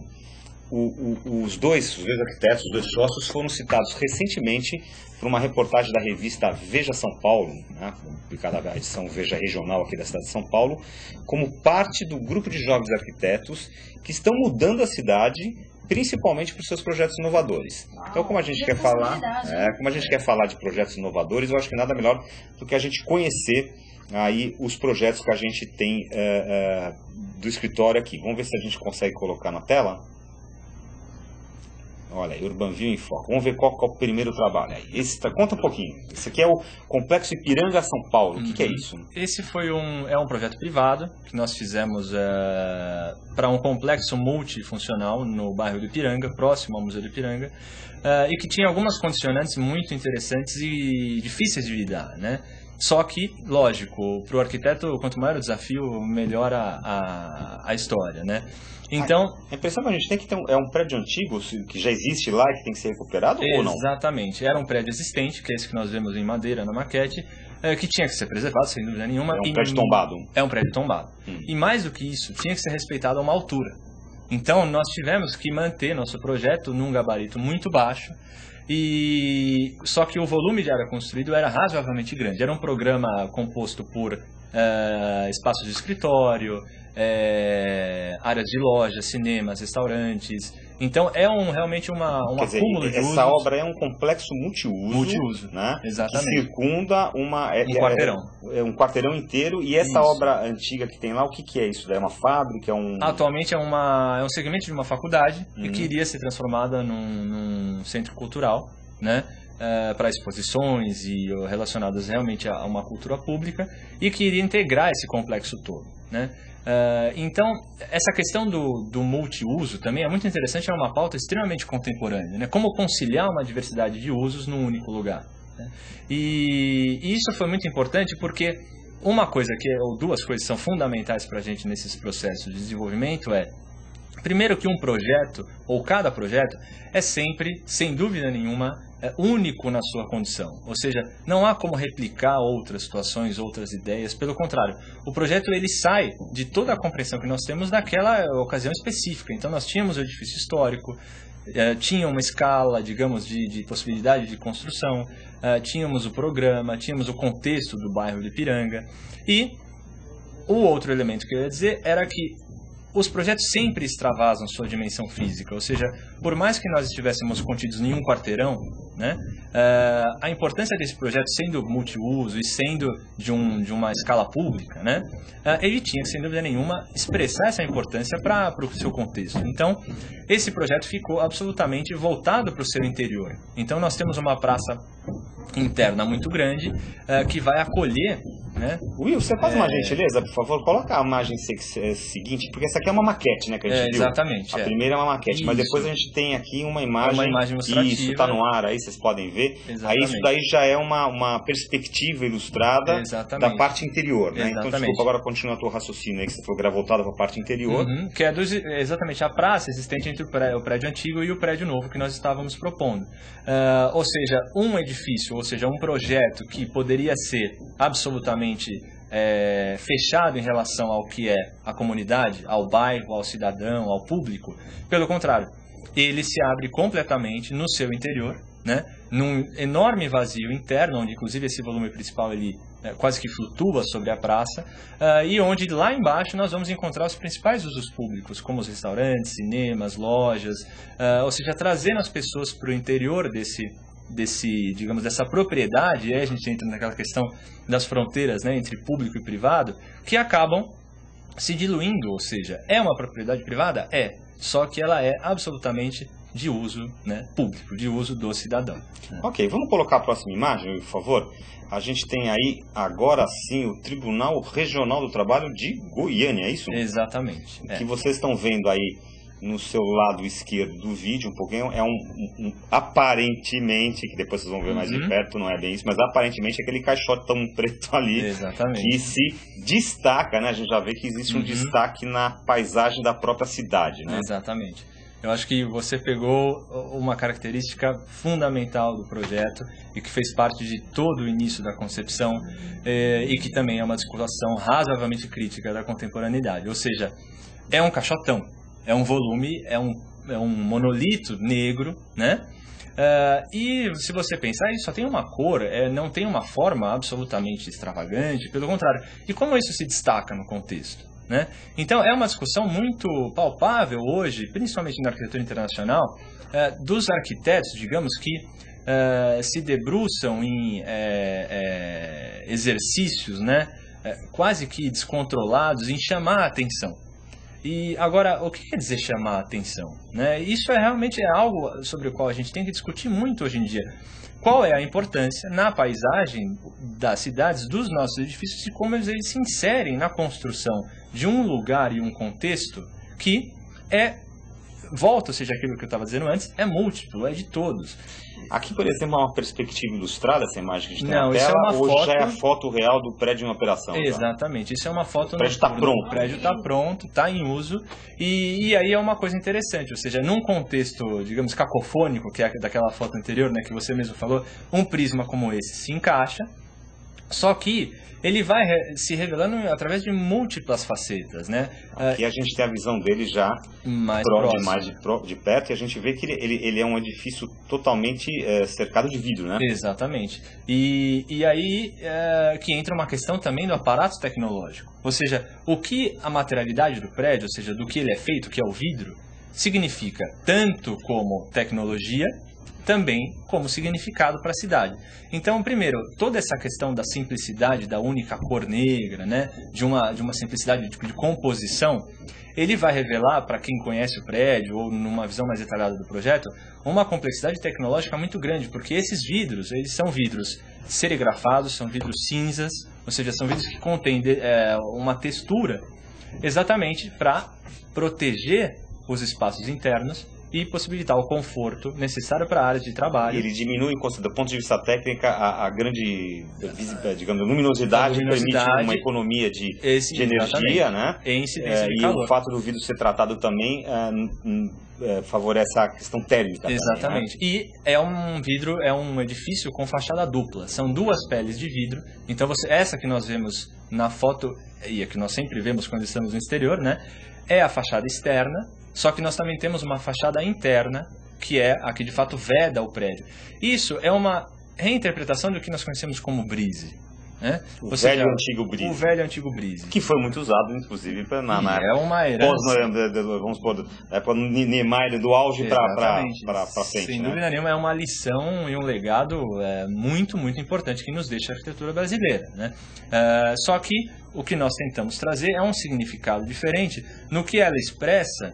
os dois arquitetos, os 2 sócios, foram citados recentemente por uma reportagem da revista Veja São Paulo, né, publicada a edição Veja Regional aqui da cidade de São Paulo, como parte do grupo de jovens arquitetos que estão mudando a cidade, principalmente por seus projetos inovadores. Então, como a gente quer falar de projetos inovadores, eu acho que nada melhor do que a gente conhecer aí os projetos que a gente tem do escritório aqui. Vamos ver se a gente consegue colocar na tela. Olha aí, Urbanville em Foco. Vamos ver qual é o primeiro trabalho aí. Conta um pouquinho. Esse aqui é o Complexo Ipiranga, São Paulo. O que é isso? Esse foi um projeto privado que nós fizemos para um complexo multifuncional no bairro do Ipiranga, próximo ao Museu do Ipiranga, e que tinha algumas condicionantes muito interessantes e difíceis de lidar, né? Só que, lógico, para o arquiteto, quanto maior o desafio, melhor a história, né? Então, a impressão que a gente tem que é um prédio antigo, que já existe lá e que tem que ser recuperado ou não? Exatamente. Era um prédio existente, que é esse que nós vemos em madeira na maquete, que tinha que ser preservado, sem dúvida nenhuma. É um prédio tombado. É um prédio tombado. E mais do que isso, tinha que ser respeitado a uma altura. Então, nós tivemos que manter nosso projeto num gabarito muito baixo, só que o volume de área construído era razoavelmente grande. Era um programa composto por espaços de escritório, áreas de lojas, cinemas, restaurantes. Então realmente um acúmulo de usos. Essa obra é um complexo multiuso, né? Exatamente. Que circunda um quarteirão. Um quarteirão inteiro. E essa obra antiga que tem lá, o que é isso? É uma fábrica? Atualmente é um segmento de uma faculdade e que iria ser transformada num centro cultural, né? Para exposições e relacionadas realmente a uma cultura pública, e que iria integrar esse complexo todo, né? Então, essa questão do multiuso também é muito interessante, é uma pauta extremamente contemporânea, né? Como conciliar uma diversidade de usos num único lugar, né? E isso foi muito importante porque uma coisa ou 2 coisas são fundamentais para a gente nesses processos de desenvolvimento primeiro, que um projeto, ou cada projeto, é sempre, sem dúvida nenhuma, único na sua condição. Ou seja, não há como replicar outras situações, outras ideias. Pelo contrário, o projeto ele sai de toda a compreensão que nós temos daquela ocasião específica. Então, nós tínhamos o edifício histórico, tinha uma escala, digamos, de possibilidade de construção, tínhamos o programa, tínhamos o contexto do bairro de Ipiranga. E o outro elemento que eu ia dizer era que os projetos sempre extravasam sua dimensão física, ou seja, por mais que nós estivéssemos contidos em um quarteirão, né, a importância desse projeto sendo multiuso e sendo de uma escala pública, né, ele tinha, sem dúvida nenhuma, expressar essa importância para o seu contexto. Então, esse projeto ficou absolutamente voltado para o seu interior. Então, nós temos uma praça interna muito grande que vai acolher, né? Will, você faz uma gentileza, por favor, coloca a imagem seguinte, porque essa aqui é uma maquete, né, que a gente viu. Exatamente. A primeira é uma maquete, isso. Mas depois a gente tem aqui uma imagem ilustrativa. Isso, tá no ar, aí vocês podem ver. Exatamente. Aí isso daí já é uma perspectiva ilustrada da parte interior, né? Exatamente. Então, desculpa, agora continua o teu raciocínio aí, que você foi voltado para a parte interior. Que é exatamente a praça existente entre o prédio antigo e o prédio novo que nós estávamos propondo. Ou seja, um edifício, ou seja, um projeto que poderia ser absolutamente fechado em relação ao que é a comunidade, ao bairro, ao cidadão, ao público. Pelo contrário, ele se abre completamente no seu interior, né, num enorme vazio interno, onde inclusive esse volume principal ele quase que flutua sobre a praça, e onde lá embaixo nós vamos encontrar os principais usos públicos, como os restaurantes, cinemas, lojas, ou seja, trazendo as pessoas para o interior digamos, dessa propriedade. E aí a gente entra naquela questão das fronteiras, né, entre público e privado, que acabam se diluindo, ou seja, é uma propriedade privada? Só que ela é absolutamente de uso, né, público, de uso do cidadão. Ok, vamos colocar a próxima imagem, por favor. A gente tem aí, agora sim, o Tribunal Regional do Trabalho de Goiânia, é isso? Exatamente. Que vocês estão vendo aí no seu lado esquerdo do vídeo, um pouquinho, é aparentemente, que depois vocês vão ver mais de perto, não é bem isso, mas aparentemente aquele caixotão preto ali, exatamente, que se destaca, né? A gente já vê que existe um destaque na paisagem da própria cidade, né? Exatamente. Eu acho que você pegou uma característica fundamental do projeto e que fez parte de todo o início da concepção, e que também é uma discussão razoavelmente crítica da contemporaneidade. Ou seja, é um caixotão, é um volume, é um monolito negro, né? E se você pensar, isso só tem uma cor, não tem uma forma absolutamente extravagante, pelo contrário. E como isso se destaca no contexto? Né? Então, é uma discussão muito palpável hoje, principalmente na arquitetura internacional, dos arquitetos, digamos, que se debruçam em exercícios, né, quase que descontrolados, em chamar a atenção. E agora, o que quer dizer chamar a atenção? Né? Isso realmente é algo sobre o qual a gente tem que discutir muito hoje em dia. Qual é a importância na paisagem das cidades, dos nossos edifícios, e como eles se inserem na construção de um lugar e um contexto que volta, ou seja, aquilo que eu estava dizendo antes, é múltiplo, é de todos. Aqui, por exemplo, é uma perspectiva ilustrada, essa imagem que a gente tem na tela, isso é uma ou foto... já é a foto real do prédio em operação? Exatamente, tá? Isso é uma foto... O prédio está pronto. O prédio está pronto, está em uso, e aí é uma coisa interessante, ou seja, num contexto, digamos, cacofônico, que é daquela foto anterior, né, que você mesmo falou, um prisma como esse se encaixa, só que ele vai se revelando através de múltiplas facetas, né? Aqui a gente tem a visão dele já mais de perto, e a gente vê que ele é um edifício totalmente cercado de vidro, né? Exatamente. E aí que entra uma questão também do aparato tecnológico. Ou seja, o que a materialidade do prédio, ou seja, do que ele é feito, que é o vidro, significa tanto como tecnologia, também como significado para a cidade. Então, primeiro, toda essa questão da simplicidade, da única cor negra, né, de uma simplicidade de composição, ele vai revelar, para quem conhece o prédio ou numa visão mais detalhada do projeto, uma complexidade tecnológica muito grande, porque esses vidros, eles são vidros serigrafados, são vidros cinzas, ou seja, são vidros que contêm uma textura exatamente para proteger os espaços internos e possibilitar o conforto necessário para a área de trabalho. Ele diminui, do ponto de vista técnico, a grande, digamos, luminosidade permite uma economia de energia, né? E incidência de calor. E o fato do vidro ser tratado também favorece a questão térmica. Exatamente. Também, né? E é um vidro, é um edifício com fachada dupla. São duas peles de vidro. Então, essa que nós vemos na foto, e a que nós sempre vemos quando estamos no exterior, né? É a fachada externa. Só que nós também temos uma fachada interna, que é a que de fato veda o prédio. Isso é uma reinterpretação do que nós conhecemos como brise. Né? O velho antigo brise. O velho antigo brise. Que foi muito usado, inclusive, na é uma herança. Vamos supor, Niemeyer, do auge para frente. Sem dúvida nenhuma, é uma lição e um legado muito, muito importante que nos deixa a arquitetura brasileira. Né? Só que o que nós tentamos trazer é um significado diferente no que ela expressa,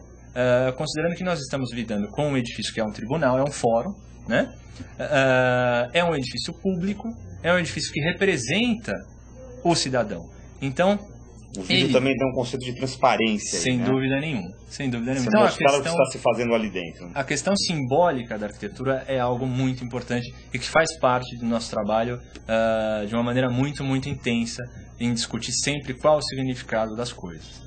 considerando que nós estamos lidando com um edifício que é um tribunal, é um fórum, né? É um edifício público, é um edifício que representa o cidadão. Então, o vidro também tem um conceito de transparência. Sem né? dúvida nenhuma. Sem dúvida nenhuma. Então, mostrar o que está se fazendo ali dentro. A questão simbólica da arquitetura é algo muito importante e que faz parte do nosso trabalho de uma maneira muito, muito intensa, em discutir sempre qual o significado das coisas.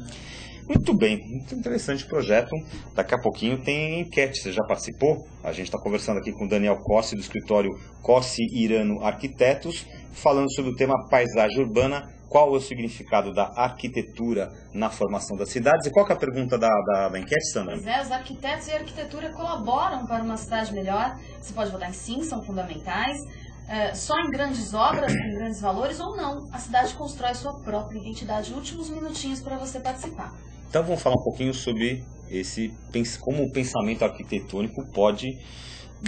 Muito bem, muito interessante o projeto. Daqui a pouquinho tem enquete, você já participou? A gente está conversando aqui com o Daniel Cossi, do escritório Cossi Irano Arquitetos, falando sobre o tema paisagem urbana, qual é o significado da arquitetura na formação das cidades. E qual que é a pergunta da enquete, Sandra? Pois é, os arquitetos e a arquitetura colaboram para uma cidade melhor. Você pode votar em sim, são fundamentais. Só em grandes obras, com grandes valores, ou não. A cidade constrói sua própria identidade. Últimos minutinhos para você participar. Então vamos falar um pouquinho sobre como o pensamento arquitetônico pode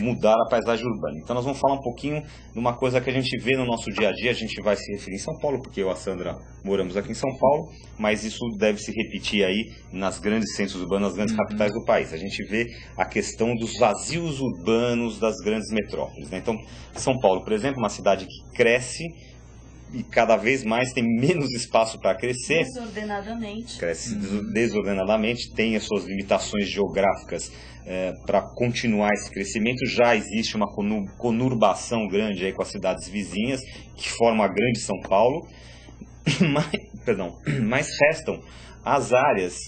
mudar a paisagem urbana. Então nós vamos falar um pouquinho de uma coisa que a gente vê no nosso dia a dia. A gente vai se referir em São Paulo, porque eu e a Sandra moramos aqui em São Paulo, mas isso deve se repetir aí nas grandes centros urbanos, nas grandes capitais do país. A gente vê a questão dos vazios urbanos das grandes metrópoles, né? Então, São Paulo, por exemplo, uma cidade que cresce e cada vez mais tem menos espaço para crescer. Desordenadamente. Cresce desordenadamente, tem as suas limitações geográficas para continuar esse crescimento. Já existe uma conurbação grande aí com as cidades vizinhas, que formam a grande São Paulo. Mas restam as áreas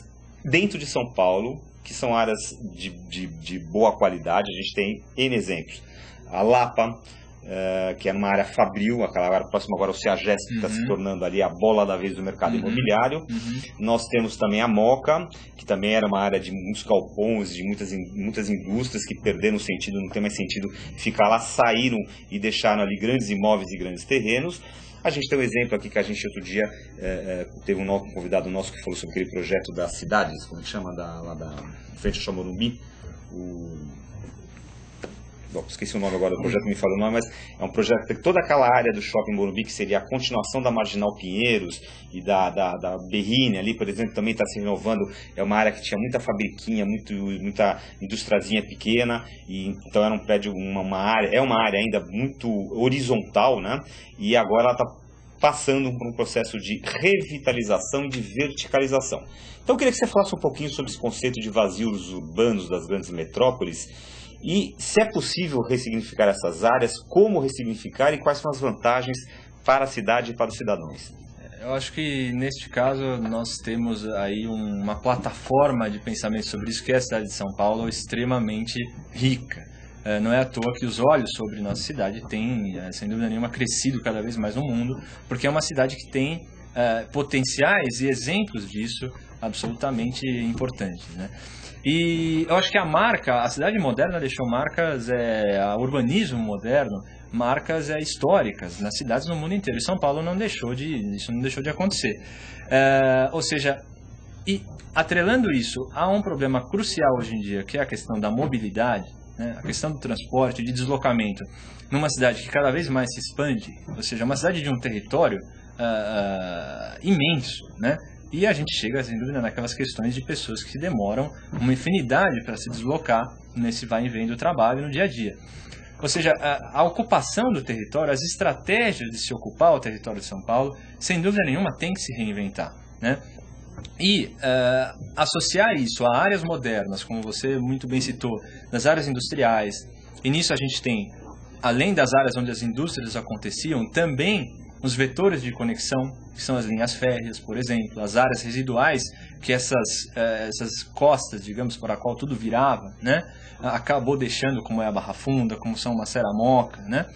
dentro de São Paulo, que são áreas de boa qualidade. A gente tem N exemplos. A Lapa, que era uma área fabril, aquela área próxima agora ao CEAGESP, que está se tornando ali a bola da vez do mercado imobiliário. Nós temos também a Moca, que também era uma área de muitos galpões, de muitas indústrias que perderam o sentido, não tem mais sentido ficar lá, saíram e deixaram ali grandes imóveis e grandes terrenos. A gente tem um exemplo aqui que a gente outro dia teve um convidado nosso que falou sobre aquele projeto das cidades, como que chama, lá da frente ao Chamorumbi, esqueci o nome agora do projeto, me falou o nome, mas é um projeto que toda aquela área do Shopping Morumbi, que seria a continuação da Marginal Pinheiros e da Berrine ali, por exemplo, também está se renovando. É uma área que tinha muita fabriquinha, muita industriazinha pequena, e então era um prédio, é uma área ainda muito horizontal, né? E agora ela está passando por um processo de revitalização e de verticalização. Então eu queria que você falasse um pouquinho sobre esse conceito de vazios urbanos das grandes metrópoles, e se é possível ressignificar essas áreas, como ressignificar e quais são as vantagens para a cidade e para os cidadãos. Eu acho que neste caso nós temos aí uma plataforma de pensamento sobre isso, que é a cidade de São Paulo, extremamente rica. Não é à toa que os olhos sobre nossa cidade têm, sem dúvida nenhuma, crescido cada vez mais no mundo, porque é uma cidade que tem potenciais e exemplos disso absolutamente importantes, né? E eu acho que a cidade moderna deixou marcas, o urbanismo moderno, marcas históricas nas cidades no mundo inteiro. E São Paulo isso não deixou de acontecer. Ou seja, e atrelando isso a um problema crucial hoje em dia, que é a questão da mobilidade, né, a questão do transporte, de deslocamento, numa cidade que cada vez mais se expande, ou seja, uma cidade de um território imenso, né? E a gente chega, sem dúvida, naquelas questões de pessoas que demoram uma infinidade para se deslocar nesse vai e vem do trabalho no dia a dia. Ou seja, a ocupação do território, as estratégias de se ocupar o território de São Paulo, sem dúvida nenhuma, tem que se reinventar, né? E associar isso a áreas modernas, como você muito bem citou, das áreas industriais, e nisso a gente tem, além das áreas onde as indústrias aconteciam, também os vetores de conexão, que são as linhas férreas, por exemplo, as áreas residuais, que essas costas, digamos, para a qual tudo virava, né, acabou deixando, como é a Barra Funda, como são Maceió, Moca, né,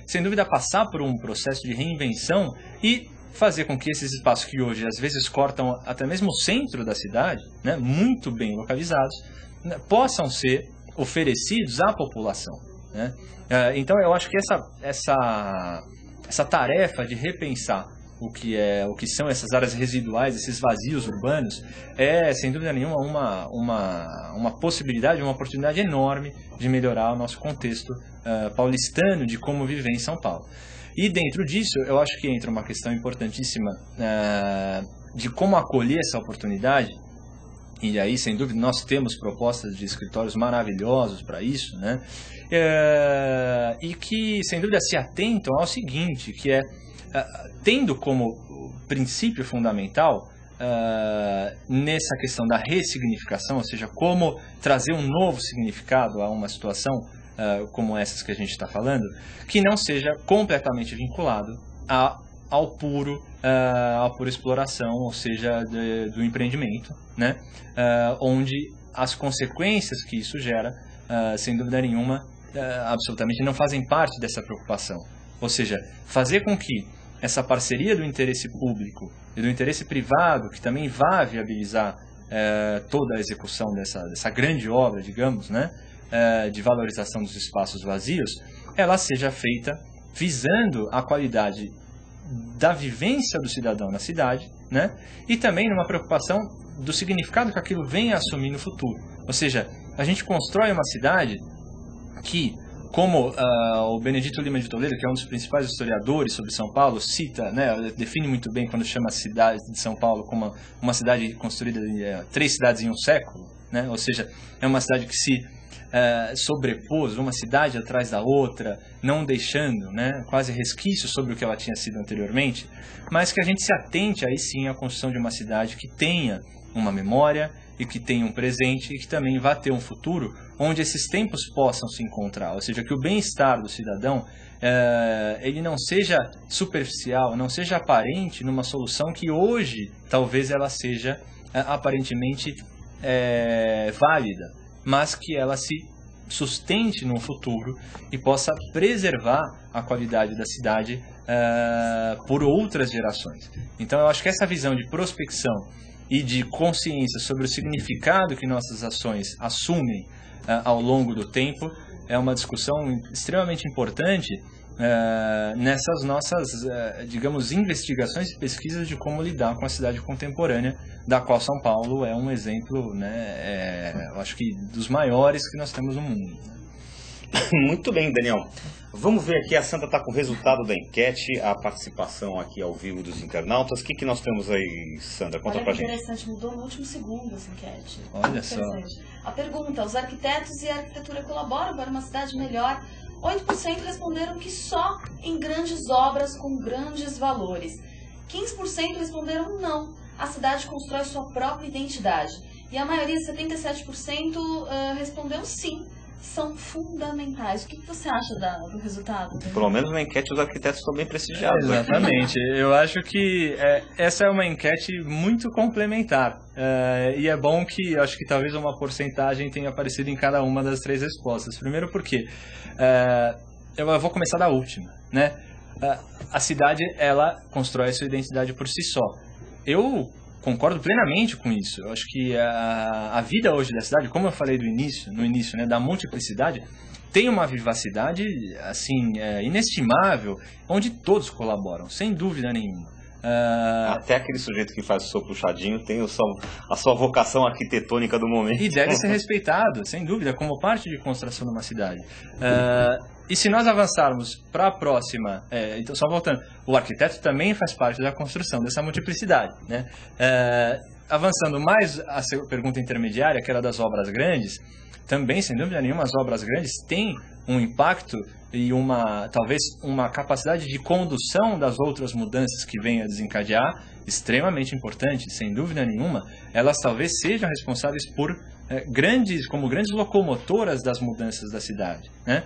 sem dúvida passar por um processo de reinvenção e fazer com que esses espaços que hoje às vezes cortam até mesmo o centro da cidade, né, muito bem localizados, né, possam ser oferecidos à população, né? Então eu acho que essa tarefa de repensar o que são essas áreas residuais, esses vazios urbanos, é sem dúvida nenhuma uma possibilidade, uma oportunidade enorme de melhorar o nosso contexto paulistano de como viver em São Paulo. E dentro disso, eu acho que entra uma questão importantíssima de como acolher essa oportunidade. E aí, sem dúvida, nós temos propostas de escritórios maravilhosos para isso, né? E que, sem dúvida, se atentam ao seguinte, que é, tendo como princípio fundamental nessa questão da ressignificação, ou seja, como trazer um novo significado a uma situação como essas que a gente está falando, que não seja completamente vinculado à pura exploração, ou seja, do empreendimento, né? Onde as consequências que isso gera, sem dúvida nenhuma, absolutamente não fazem parte dessa preocupação. Ou seja, fazer com que essa parceria do interesse público e do interesse privado, que também vai viabilizar toda a execução dessa grande obra, digamos, né, de valorização dos espaços vazios, ela seja feita visando a qualidade da vivência do cidadão na cidade, né, e também numa preocupação do significado que aquilo vem a assumir no futuro. Ou seja, a gente constrói uma cidade que, como o Benedito Lima de Toledo, que é um dos principais historiadores sobre São Paulo, cita, né, define muito bem quando chama a cidade de São Paulo como uma cidade construída em 3 cidades em um século, né, ou seja, é uma cidade que se sobrepôs uma cidade atrás da outra, não deixando, né, quase resquícios sobre o que ela tinha sido anteriormente, mas que a gente se atente aí sim à construção de uma cidade que tenha uma memória e que tenha um presente e que também vá ter um futuro onde esses tempos possam se encontrar, ou seja, que o bem-estar do cidadão ele não seja superficial, não seja aparente numa solução que hoje talvez ela seja aparentemente válida, mas que ela se sustente no futuro e possa preservar a qualidade da cidade por outras gerações. Então eu acho que essa visão de prospecção e de consciência sobre o significado que nossas ações assumem ao longo do tempo é uma discussão extremamente importante nessas nossas, digamos, investigações e pesquisas de como lidar com a cidade contemporânea, da qual São Paulo é um exemplo, né, eu acho que dos maiores que nós temos no mundo. Muito bem, Daniel. Vamos ver aqui, a Sandra está com o resultado da enquete, a participação aqui ao vivo dos internautas. O que nós temos aí, Sandra? Conta pra gente. Interessante, mudou no último segundo essa enquete. Olha só. A pergunta: os arquitetos e a arquitetura colaboram para uma cidade melhor? 8% responderam que só em grandes obras com grandes valores. 15% responderam não. A cidade constrói sua própria identidade. E a maioria, 77%, respondeu sim. São fundamentais. O que você acha do resultado? Pelo menos na enquete os arquitetos estão bem prestigiados. Exatamente. Eu acho que essa é uma enquete muito complementar. E é bom que, acho que talvez uma porcentagem tenha aparecido em cada uma das 3 respostas. Primeiro porque, eu vou começar da última, né? A cidade, ela constrói a sua identidade por si só. Eu concordo plenamente com isso. Eu acho que a vida hoje da cidade, como eu falei no início, né, da multiplicidade, tem uma vivacidade assim inestimável, onde todos colaboram, sem dúvida nenhuma. Até aquele sujeito que faz o seu puxadinho tem a sua vocação arquitetônica do momento. E deve ser respeitado, sem dúvida, como parte de construção de uma cidade. E se nós avançarmos para a próxima, então só voltando, o arquiteto também faz parte da construção dessa multiplicidade, né? Avançando mais a pergunta intermediária, que era das obras grandes, também, sem dúvida nenhuma, as obras grandes têm um impacto e talvez uma capacidade de condução das outras mudanças que venham a desencadear extremamente importante, sem dúvida nenhuma. Elas talvez sejam responsáveis por como grandes locomotoras das mudanças da cidade, né?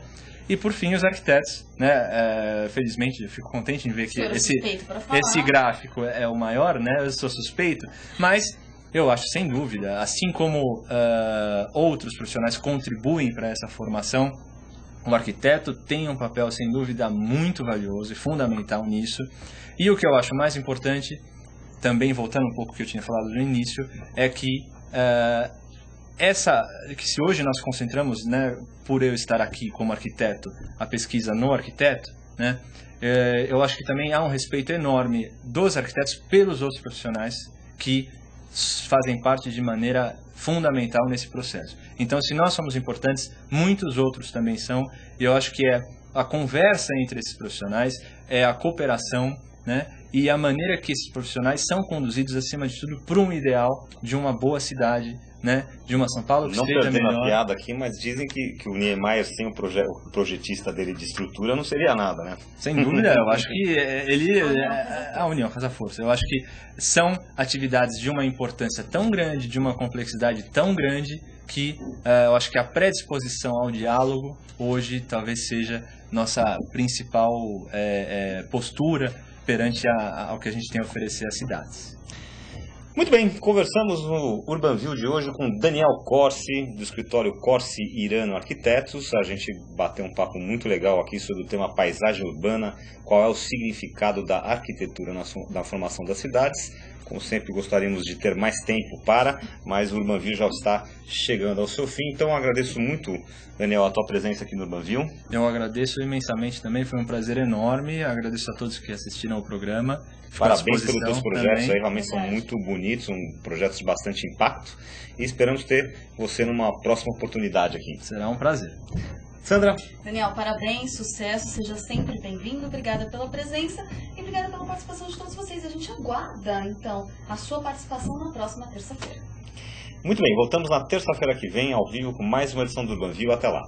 E por fim os arquitetos, né? Felizmente eu fico contente em ver que esse gráfico é o maior, né? Eu sou suspeito, mas eu acho sem dúvida, assim como outros profissionais contribuem para essa formação, o arquiteto tem um papel sem dúvida muito valioso e fundamental nisso. E o que eu acho mais importante, também voltando um pouco ao que eu tinha falado no início, é que que se hoje nós concentramos, né, por eu estar aqui como arquiteto, a pesquisa no arquiteto, né, eu acho que também há um respeito enorme dos arquitetos pelos outros profissionais que fazem parte de maneira fundamental nesse processo. Então, se nós somos importantes, muitos outros também são, e eu acho que é a conversa entre esses profissionais, é a cooperação, né, e a maneira que esses profissionais são conduzidos, acima de tudo, para um ideal de uma boa cidade, né, de uma São Paulo que seja melhor. Não perdendo a piada aqui, mas dizem que o Niemeyer sem o projetista dele de estrutura não seria nada, né? Sem dúvida, eu acho que a união faz a força. Eu acho que são atividades de uma importância tão grande, de uma complexidade tão grande, que eu acho que a predisposição ao diálogo hoje talvez seja nossa principal postura perante ao que a gente tem a oferecer às cidades. Muito bem, conversamos no Urbanview de hoje com Daniel Corsi, do escritório Corsi Irano Arquitetos. A gente bateu um papo muito legal aqui sobre o tema paisagem urbana, qual é o significado da arquitetura na formação das cidades. Como sempre, gostaríamos de ter mais tempo mas o Urbanview já está chegando ao seu fim. Então, eu agradeço muito, Daniel, a tua presença aqui no Urbanview. Eu agradeço imensamente também, foi um prazer enorme. Agradeço a todos que assistiram ao programa. Parabéns pelos teus projetos também. aí, realmente são muito bonitos, são projetos de bastante impacto. E esperamos ter você numa próxima oportunidade aqui. Será um prazer. Sandra? Daniel, parabéns, sucesso, seja sempre bem-vindo, obrigada pela presença e obrigada pela participação de todos vocês. A gente aguarda, então, a sua participação na próxima terça-feira. Muito bem, voltamos na terça-feira que vem, ao vivo, com mais uma edição do Urbanview. Até lá.